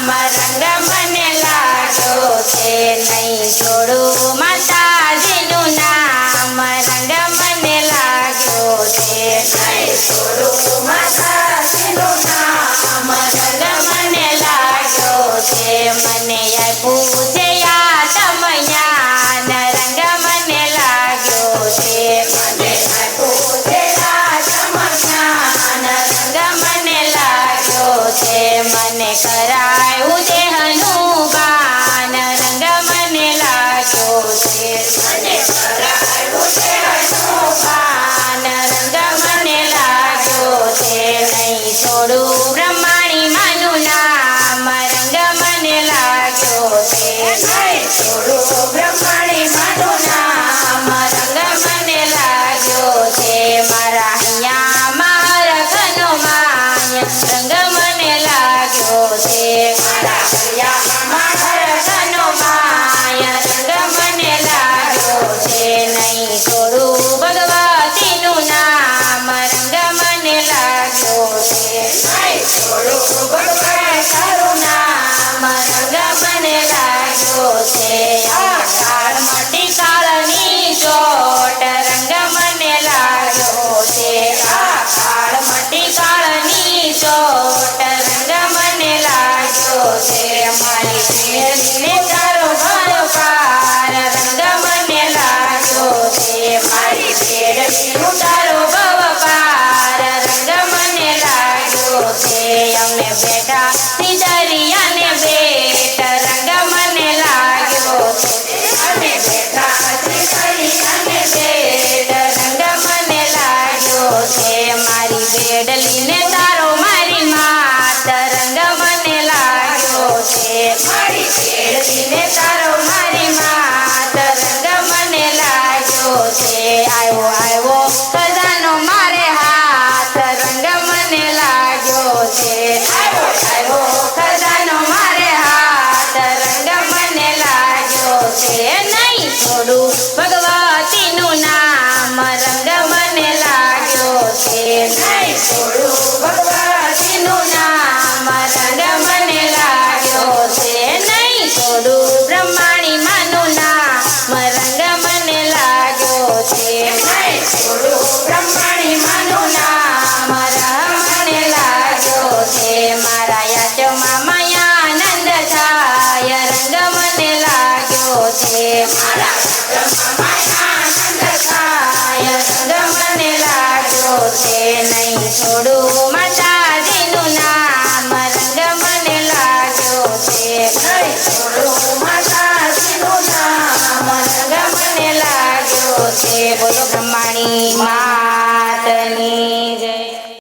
નામ રંગ મને લાગ્યો છે નહીં છોડું માતાજીનું નામ રંગ મને લાગ્યો છે નહીં છોડું માતાજીનું નામ રંગ મને લાગ્યો છે મને આપ્યું છે આત્મજ્ઞાન રંગ મને લાગ્યો છે મને આપ્યું છે આત્મજ્ઞાન રંગ મને લાગ્યો છે મને કરાયું દેહનું ગાન રંગ મને લાગ્યો છે મને કરાયું દેહનું ગાન રંગ મને લાગ્યો છે નહીં છોડું બ્રહ્માણી માનું નામ રંગ મને લાગ્યો છે નહીં છોડું બ્રહ્માણી માનું નામ રંગ મને લાગ્યો છે મારા અહીંયા મારખનો માય રંગ મને લાગ્યો છે મારા અહીંયા મારખનો માય રંગ મને લાગ્યો છે નહીં છોડું ભગવતીનું નામ રંગ મને લાગ્યો છે નહીં છોડું ભગવતીનું નામ રંગ મને લાગ્યો છે આ કાળ મટી કાળની ચોટ રંગ મને લાગ્યો છે આ કાળ મટી કાળની ચોટ રંગ મને લાગ્યો છે મારી શેરને તારો ભરો પાર રંગ મને લાગ્યો છે મારી શેરનું તારો ભવ પાર રંગ મને લાગ્યો છે અમે બેઠા દરિયાને બેટ રંગ મને લાગ્યો છે અમે બેઠા દરિયાને બેટ રંગ મને લાગ્યો છે મારી બેડલીને તારો મારી માત રંગ મને લાગ્યો છે મારી બેડલીને તારો મારી માત રંગ મને લાગ્યો છે આવ્યો આવ્યો ખજાનો મારે હાથ રંગ મને લાગ્યો છે આવ્યો આવ્યો ખજાનો મારે હાથ રંગ મને લાગ્યો છે નહીં છોડું ભગવતીનું નામ રંગ મને લાગ્યો છે નહીં છોડું ભગવતીનું નામ રંગ મને લાગ્યો છે નહીં છોડું બ્રહ્માણી માનું નામ રંગ મને લાગ્યો છે નહીં છોડું બ્રહ્માણી માનું નામ રંગ મને લાગ્યો છે મારા યાચમાં માયાનંદ થાય રંગ મને લાગ્યો છે મારા યાચમાં માયાનંદ થાય રંગ મને લાગ્યો છે નહીં છોડું માતાજીનું નામ રંગ મને લાગ્યો છે નહીં છોડું માતાજીનું નામ રંગ મને લાગ્યો છે બોલો બ્રહ્માણી મા